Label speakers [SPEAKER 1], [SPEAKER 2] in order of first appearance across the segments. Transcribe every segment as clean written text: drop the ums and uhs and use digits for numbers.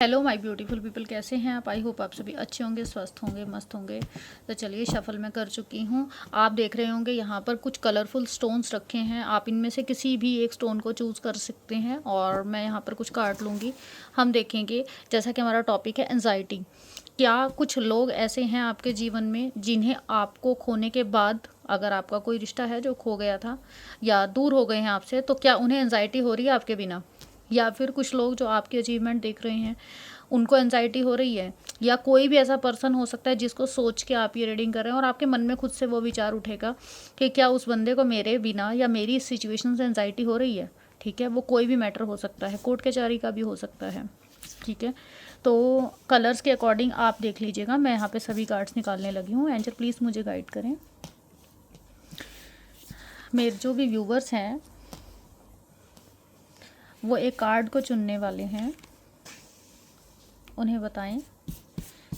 [SPEAKER 1] Hello my beautiful people, कैसे हैं आप? आई होप आप सभी अच्छे होंगे, स्वस्थ होंगे, मस्त होंगे। तो चलिए, शफल मैं कर चुकी हूँ। आप देख रहे होंगे यहाँ पर कुछ कलरफुल स्टोन्स रखे हैं। आप इनमें से किसी भी एक स्टोन को चूज़ कर सकते हैं और मैं यहाँ पर कुछ काट लूँगी। हम देखेंगे, जैसा कि हमारा टॉपिक है एंजाइटी। क्या कुछ लोग ऐसे हैं आपके जीवन में जिन्हें आपको खोने के बाद, अगर आपका कोई रिश्ता है जो खो गया था या दूर हो गए हैं आपसे, तो क्या उन्हें एंजाइटी हो रही है आपके बिना? या फिर कुछ लोग जो आपके अचीवमेंट देख रहे हैं उनको एंजाइटी हो रही है? या कोई भी ऐसा पर्सन हो सकता है जिसको सोच के आप ये रीडिंग कर रहे हैं और आपके मन में खुद से वो विचार उठेगा कि क्या उस बंदे को मेरे बिना या मेरी इस सिचुएशन से एंजाइटी हो रही है। ठीक है, वो कोई भी मैटर हो सकता है, कोर्ट कचहरी का भी हो सकता है। ठीक है, तो कलर्स के अकॉर्डिंग आप देख लीजिएगा। मैं यहाँ पे सभी कार्ड्स निकालने लगी हूँ। एंजल प्लीज़ मुझे गाइड करें। मेरे जो भी व्यूवर्स हैं वो एक कार्ड को चुनने वाले हैं। उन्हें बताएं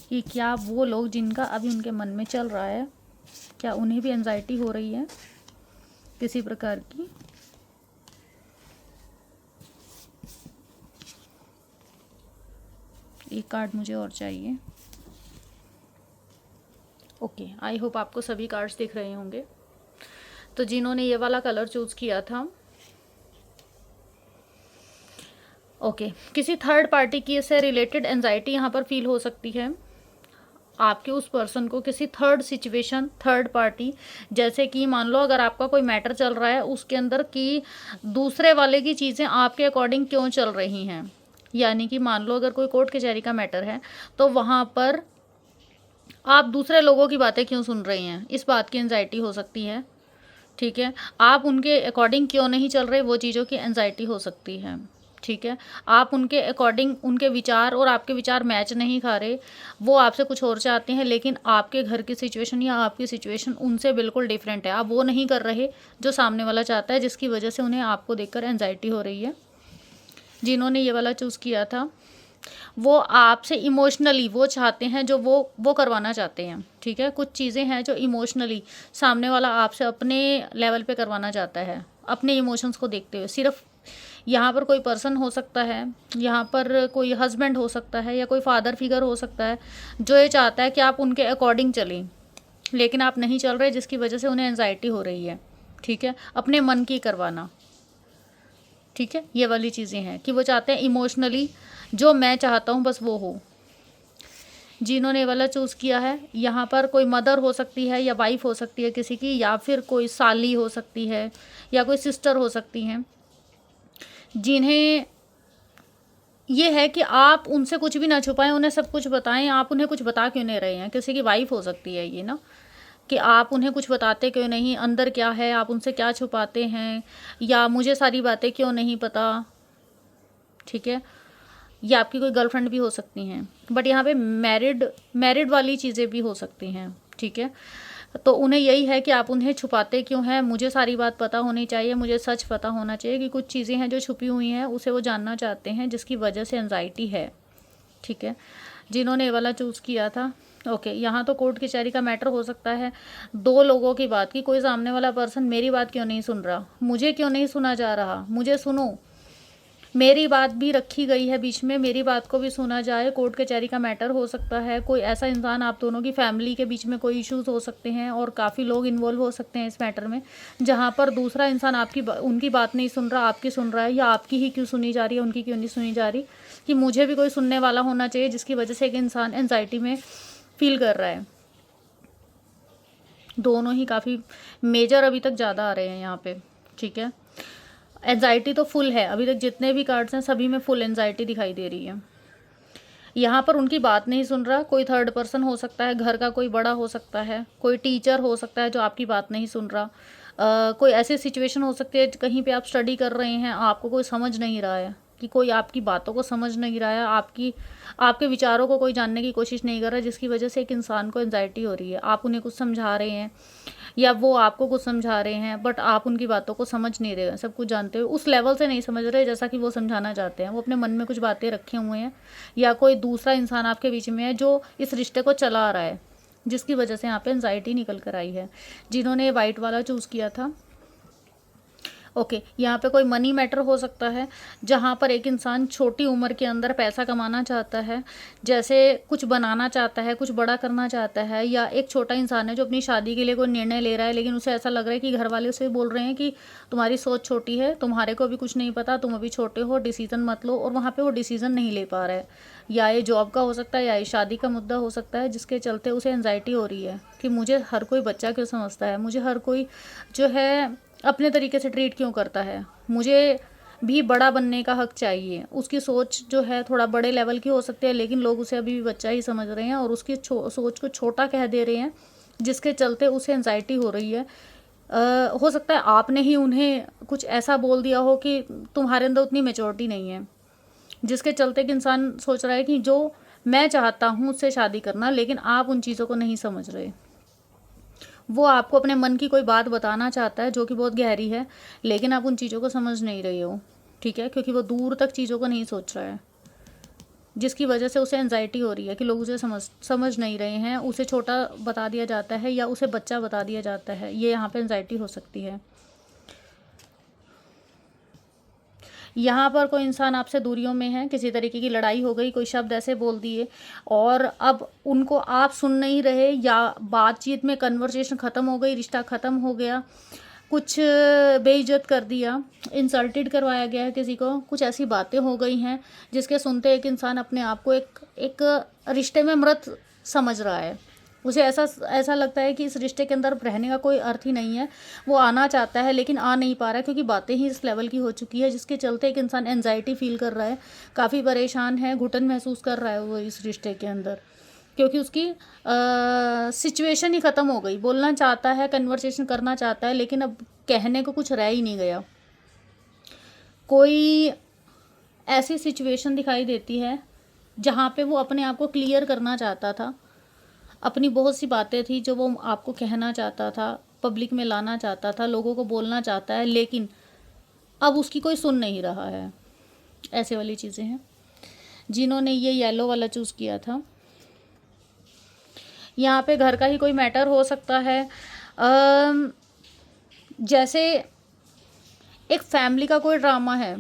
[SPEAKER 1] कि क्या वो लोग जिनका अभी उनके मन में चल रहा है, क्या उन्हें भी एंजाइटी हो रही है किसी प्रकार की। एक कार्ड मुझे और चाहिए। ओके, आई होप आपको सभी कार्ड्स दिख रहे होंगे। तो जिन्होंने ये वाला कलर चूज़ किया था, ओके, किसी थर्ड पार्टी की से रिलेटेड एंजाइटी यहाँ पर फील हो सकती है। आपके उस पर्सन को किसी थर्ड सिचुएशन, थर्ड पार्टी, जैसे कि मान लो अगर आपका कोई मैटर चल रहा है उसके अंदर कि दूसरे वाले की चीज़ें आपके अकॉर्डिंग क्यों चल रही हैं। यानी कि मान लो अगर कोई कोर्ट कचहरी का मैटर है तो वहाँ पर आप दूसरे लोगों की बातें क्यों सुन रही हैं, इस बात की एंजाइटी हो सकती है। ठीक है, आप उनके अकॉर्डिंग क्यों नहीं चल रहे, वो चीज़ों की एंजाइटी हो सकती है। ठीक है, आप उनके अकॉर्डिंग, उनके विचार और आपके विचार मैच नहीं खा रहे, वो आपसे कुछ और चाहते हैं लेकिन आपके घर की सिचुएशन या आपकी सिचुएशन उनसे बिल्कुल डिफरेंट है। आप वो नहीं कर रहे जो सामने वाला चाहता है, जिसकी वजह से उन्हें आपको देखकर एंजाइटी हो रही है। जिन्होंने ये वाला चूज़ किया था वो आपसे इमोशनली वो चाहते हैं जो वो करवाना चाहते हैं। ठीक है, कुछ चीज़ें हैं जो इमोशनली सामने वाला आपसे अपने लेवल पे करवाना चाहता है, अपने इमोशंस को देखते हुए। सिर्फ यहाँ पर कोई पर्सन हो सकता है, यहाँ पर कोई हस्बैंड हो सकता है या कोई फादर फिगर हो सकता है जो ये चाहता है कि आप उनके अकॉर्डिंग चलें, लेकिन आप नहीं चल रहे, जिसकी वजह से उन्हें एंजाइटी हो रही है। ठीक है, अपने मन की करवाना। ठीक है, ये वाली चीज़ें हैं कि वो चाहते हैं इमोशनली जो मैं चाहता हूँ बस वो हो। जिन्होंने वाला चूज़ किया है, यहाँ पर कोई मदर हो सकती है या वाइफ हो सकती है किसी की, या फिर कोई साली हो सकती है या कोई सिस्टर हो सकती हैं, जिन्हें ये है कि आप उनसे कुछ भी ना छुपाएं, उन्हें सब कुछ बताएं। आप उन्हें कुछ बता क्यों नहीं रहे हैं? किसी की वाइफ हो सकती है ये ना, कि आप उन्हें कुछ बताते क्यों नहीं, अंदर क्या है, आप उनसे क्या छुपाते हैं, या मुझे सारी बातें क्यों नहीं पता। ठीक है, ये आपकी कोई गर्लफ्रेंड भी हो सकती हैं, बट यहाँ पे मैरिड वाली चीज़ें भी हो सकती हैं। ठीक है, तो उन्हें यही है कि आप उन्हें छुपाते क्यों हैं, मुझे सारी बात पता होनी चाहिए, मुझे सच पता होना चाहिए कि कुछ चीज़ें हैं जो छुपी हुई हैं, उसे वो जानना चाहते हैं, जिसकी वजह से एंजाइटी है। ठीक है, जिन्होंने ये वाला चूज़ किया था, ओके, यहाँ तो कोर्ट कचहरी का मैटर हो सकता है, दो लोगों की बात की। कोई सामने वाला पर्सन मेरी बात क्यों नहीं सुन रहा, मुझे क्यों नहीं सुना जा रहा, मुझे सुनो, मेरी बात भी रखी गई है बीच में, मेरी बात को भी सुना जाए। कोर्ट कचहरी का मैटर हो सकता है, कोई ऐसा इंसान, आप दोनों की फैमिली के बीच में कोई इश्यूज हो सकते हैं और काफ़ी लोग इन्वॉल्व हो सकते हैं इस मैटर में, जहाँ पर दूसरा इंसान आपकी उनकी बात नहीं सुन रहा, आपकी सुन रहा है, या आपकी ही क्यों सुनी जा रही है, उनकी क्यों नहीं सुनी जा रही, कि मुझे भी कोई सुनने वाला होना चाहिए, जिसकी वजह से एक इंसान एंजाइटी में फील कर रहा है। दोनों ही काफ़ी मेजर अभी तक ज़्यादा आ रहे हैं यहाँ पे। ठीक है, एंजाइटी तो फुल है, अभी तक जितने भी कार्ड्स हैं सभी में फुल एंजाइटी दिखाई दे रही है। यहाँ पर उनकी बात नहीं सुन रहा, कोई थर्ड पर्सन हो सकता है, घर का कोई बड़ा हो सकता है, कोई टीचर हो सकता है जो आपकी बात नहीं सुन रहा। कोई ऐसी सिचुएशन हो सकती है कहीं पे आप स्टडी कर रहे हैं, आपको कोई समझ नहीं रहा है, कि कोई आपकी बातों को समझ नहीं रहा है, आपके विचारों को कोई जानने की कोशिश नहीं कर रहा, जिसकी वजह से एक इंसान को एंजाइटी हो रही है। आप उन्हें कुछ समझा रहे हैं या वो आपको कुछ समझा रहे हैं, बट आप उनकी बातों को समझ नहीं रहे हैं, सब कुछ जानते हुए उस लेवल से नहीं समझ रहे जैसा कि वो समझाना चाहते हैं। वो अपने मन में कुछ बातें रखे हुए हैं, या कोई दूसरा इंसान आपके बीच में है जो इस रिश्ते को चला रहा है, जिसकी वजह से यहाँ पे एंजाइटी निकल कर आई है। जिन्होंने वाइट वाला चूज़ किया था, ओके, यहाँ पे कोई मनी मैटर हो सकता है, जहाँ पर एक इंसान छोटी उम्र के अंदर पैसा कमाना चाहता है, जैसे कुछ बनाना चाहता है, कुछ बड़ा करना चाहता है, या एक छोटा इंसान है जो अपनी शादी के लिए कोई निर्णय ले रहा है, लेकिन उसे ऐसा लग रहा है कि घर वाले उसे बोल रहे हैं कि तुम्हारी सोच छोटी है, तुम्हारे को अभी कुछ नहीं पता, तुम अभी छोटे हो, डिसीज़न मत लो, और वहाँ पर वो डिसीज़न नहीं ले पा रहा है। या ये जॉब का हो सकता है, या ये शादी का मुद्दा हो सकता है, जिसके चलते उसे एंजाइटी हो रही है कि मुझे हर कोई बच्चा क्यों समझता है, मुझे हर कोई जो है अपने तरीके से ट्रीट क्यों करता है, मुझे भी बड़ा बनने का हक चाहिए। उसकी सोच जो है थोड़ा बड़े लेवल की हो सकती है, लेकिन लोग उसे अभी भी बच्चा ही समझ रहे हैं और उसकी सोच को छोटा कह दे रहे हैं, जिसके चलते उसे एंजाइटी हो रही है। हो सकता है आपने ही उन्हें कुछ ऐसा बोल दिया हो कि तुम्हारे अंदर उतनी मेच्योरिटी नहीं है, जिसके चलते कि इंसान सोच रहा है कि जो मैं चाहता हूँ उससे शादी करना, लेकिन आप उन चीज़ों को नहीं समझ रहे। वो आपको अपने मन की कोई बात बताना चाहता है जो कि बहुत गहरी है, लेकिन आप उन चीज़ों को समझ नहीं रहे हो, ठीक है, क्योंकि वो दूर तक चीज़ों को नहीं सोच रहा है, जिसकी वजह से उसे एंजाइटी हो रही है कि लोग उसे समझ नहीं रहे हैं, उसे छोटा बता दिया जाता है या उसे बच्चा बता दिया जाता है। ये यहाँ पे एंजाइटी हो सकती है। यहाँ पर कोई इंसान आपसे दूरियों में है, किसी तरीके की लड़ाई हो गई, कोई शब्द ऐसे बोल दिए और अब उनको आप सुन नहीं रहे, या बातचीत में कन्वर्सेशन ख़त्म हो गई, रिश्ता ख़त्म हो गया, कुछ बेइज्जत कर दिया, इंसल्टेड करवाया गया है किसी को, कुछ ऐसी बातें हो गई हैं जिसके सुनते एक इंसान अपने आप को एक रिश्ते में मृत समझ रहा है। उसे ऐसा लगता है कि इस रिश्ते के अंदर रहने का कोई अर्थ ही नहीं है। वो आना चाहता है लेकिन आ नहीं पा रहा है, क्योंकि बातें ही इस लेवल की हो चुकी है, जिसके चलते एक इंसान एंजाइटी फील कर रहा है, काफ़ी परेशान है, घुटन महसूस कर रहा है वो इस रिश्ते के अंदर, क्योंकि उसकी सिचुएशन ही ख़त्म हो गई। बोलना चाहता है, कन्वर्सेशन करना चाहता है, लेकिन अब कहने को कुछ रह ही नहीं गया। कोई ऐसी सिचुएशन दिखाई देती है जहाँ पे वो अपने आप को क्लियर करना चाहता था, अपनी बहुत सी बातें थी जो वो आपको कहना चाहता था, पब्लिक में लाना चाहता था, लोगों को बोलना चाहता है, लेकिन अब उसकी कोई सुन नहीं रहा है। ऐसे वाली चीज़ें हैं। जिन्होंने ये येलो वाला चूज़ किया था, यहाँ पे घर का ही कोई मैटर हो सकता है, जैसे एक फैमिली का कोई ड्रामा है,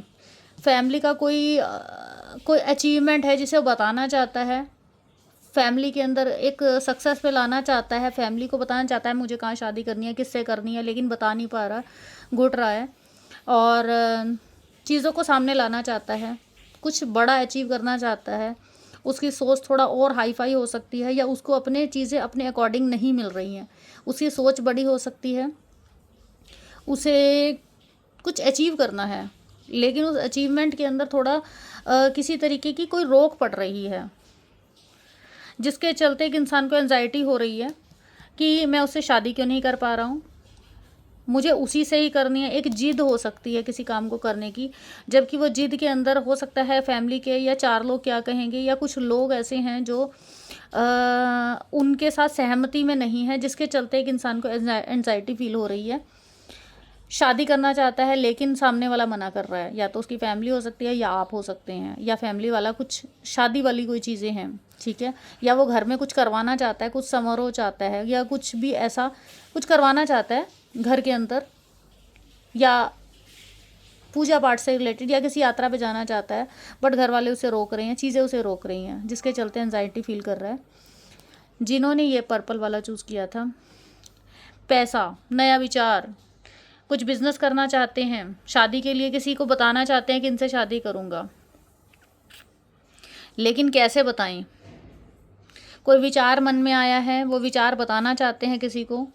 [SPEAKER 1] फैमिली का कोई अचीवमेंट है जिसे वो बताना चाहता है, फैमिली के अंदर एक सक्सेस पे लाना चाहता है, फैमिली को बताना चाहता है मुझे कहाँ शादी करनी है, किससे करनी है, लेकिन बता नहीं पा रहा, घुट रहा है, और चीज़ों को सामने लाना चाहता है, कुछ बड़ा अचीव करना चाहता है। उसकी सोच थोड़ा और हाई फाई हो सकती है, या उसको अपने चीज़ें अपने अकॉर्डिंग नहीं मिल रही हैं, उसकी सोच बड़ी हो सकती है, उसे कुछ अचीव करना है, लेकिन उस अचीवमेंट के अंदर थोड़ा किसी तरीके की कोई रोक पड़ रही है, जिसके चलते एक इंसान को एंजाइटी हो रही है कि मैं उससे शादी क्यों नहीं कर पा रहा हूँ, मुझे उसी से ही करनी है। एक जिद हो सकती है किसी काम को करने की, जबकि वो जिद के अंदर हो सकता है फैमिली के या चार लोग क्या कहेंगे, या कुछ लोग ऐसे हैं जो उनके साथ सहमति में नहीं है, जिसके चलते एक इंसान को एंजाइटी फील हो रही है। शादी करना चाहता है लेकिन सामने वाला मना कर रहा है, या तो उसकी फैमिली हो सकती है या आप हो सकते हैं, या फैमिली वाला कुछ शादी वाली कोई चीज़ें हैं, ठीक है, या वो घर में कुछ करवाना चाहता है, कुछ समारोह चाहता है, या कुछ भी ऐसा कुछ करवाना चाहता है घर के अंदर, या पूजा पाठ से रिलेटेड, या किसी यात्रा पे जाना चाहता है, बट घर वाले उसे रोक रहे हैं, चीज़ें उसे रोक रही हैं, जिसके चलते एंजाइटी फील कर रहा है। जिन्होंने ये पर्पल वाला चूज़ किया था, पैसा, नया विचार, कुछ बिजनेस करना चाहते हैं, शादी के लिए किसी को बताना चाहते हैं कि इनसे शादी करूँगा, लेकिन कैसे बताएं, कोई विचार मन में आया है, वो विचार बताना चाहते हैं किसी को,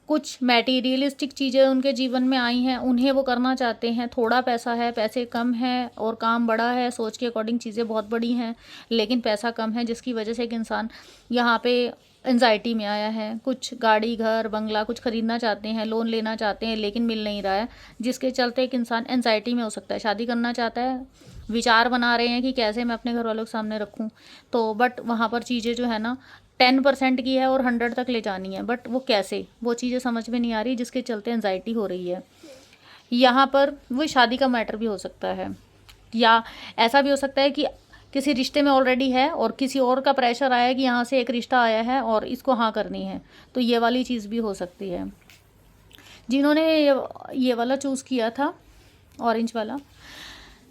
[SPEAKER 1] कुछ मैटीरियलिस्टिक चीज़ें उनके जीवन में आई हैं, उन्हें वो करना चाहते हैं, थोड़ा पैसा है, पैसे कम है और काम बड़ा है, सोच के अकॉर्डिंग चीज़ें बहुत बड़ी हैं लेकिन पैसा कम है, जिसकी वजह से एक इंसान यहाँ पे एंजाइटी में आया है। कुछ गाड़ी, घर, बंगला कुछ ख़रीदना चाहते हैं, लोन लेना चाहते हैं, लेकिन मिल नहीं रहा है, जिसके चलते एक इंसान एंजाइटी में हो सकता है। शादी करना चाहता है, विचार बना रहे हैं कि कैसे मैं अपने घर वालों के सामने रखूं, तो बट वहाँ पर चीज़ें जो है ना 10% की है और 100 तक ले जानी है, बट वो कैसे, वो चीज़ें समझ में नहीं आ रही, जिसके चलते एंजाइटी हो रही है। यहाँ पर वो शादी का मैटर भी हो सकता है, या ऐसा भी हो सकता है कि किसी रिश्ते में ऑलरेडी है और किसी और का प्रेशर आया है कि यहाँ से एक रिश्ता आया है और इसको हाँ करनी है, तो ये वाली चीज़ भी हो सकती है, जिन्होंने ये वाला चूज़ किया था, ऑरेंज वाला,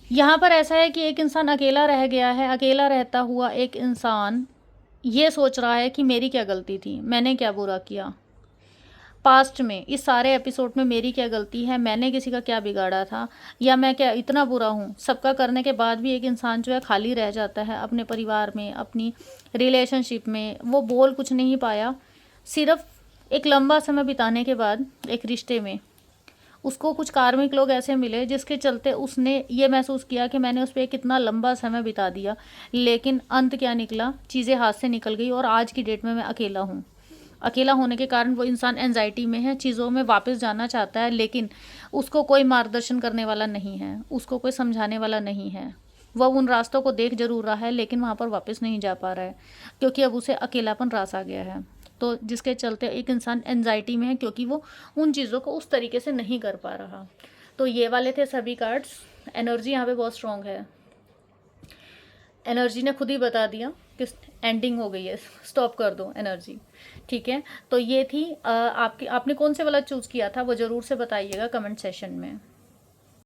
[SPEAKER 1] यहाँ पर ऐसा है कि एक इंसान अकेला रह गया है। अकेला रहता हुआ एक इंसान ये सोच रहा है कि मेरी क्या गलती थी, मैंने क्या बुरा किया पास्ट में, इस सारे एपिसोड में मेरी क्या गलती है, मैंने किसी का क्या बिगाड़ा था, या मैं क्या इतना बुरा हूँ। सबका करने के बाद भी एक इंसान जो है खाली रह जाता है अपने परिवार में, अपनी रिलेशनशिप में। वो बोल कुछ नहीं पाया, सिर्फ एक लंबा समय बिताने के बाद एक रिश्ते में उसको कुछ कार्मिक लोग ऐसे मिले जिसके चलते उसने ये महसूस किया कि मैंने उस पर कितना लंबा समय बिता दिया, लेकिन अंत क्या निकला, चीज़ें हाथ से निकल गई और आज की डेट में मैं अकेला हूँ। अकेला होने के कारण वो इंसान एंजाइटी में है, चीज़ों में वापस जाना चाहता है, लेकिन उसको कोई मार्गदर्शन करने वाला नहीं है, उसको कोई समझाने वाला नहीं है। वह उन रास्तों को देख जरूर रहा है लेकिन वहाँ पर वापस नहीं जा पा रहा है, क्योंकि अब उसे अकेलापन रास आ गया है। तो जिसके चलते एक इंसान एंजाइटी में है, क्योंकि वो उन चीज़ों को उस तरीके से नहीं कर पा रहा। तो ये वाले थे सभी कार्ड्स। एनर्जी यहाँ पे बहुत स्ट्रॉन्ग है। एनर्जी ने खुद ही बता दिया कि एंडिंग हो गई है, स्टॉप कर दो एनर्जी। ठीक है, तो ये थी आपने कौन से वाला चूज़ किया था वो ज़रूर से बताइएगा कमेंट सेशन में।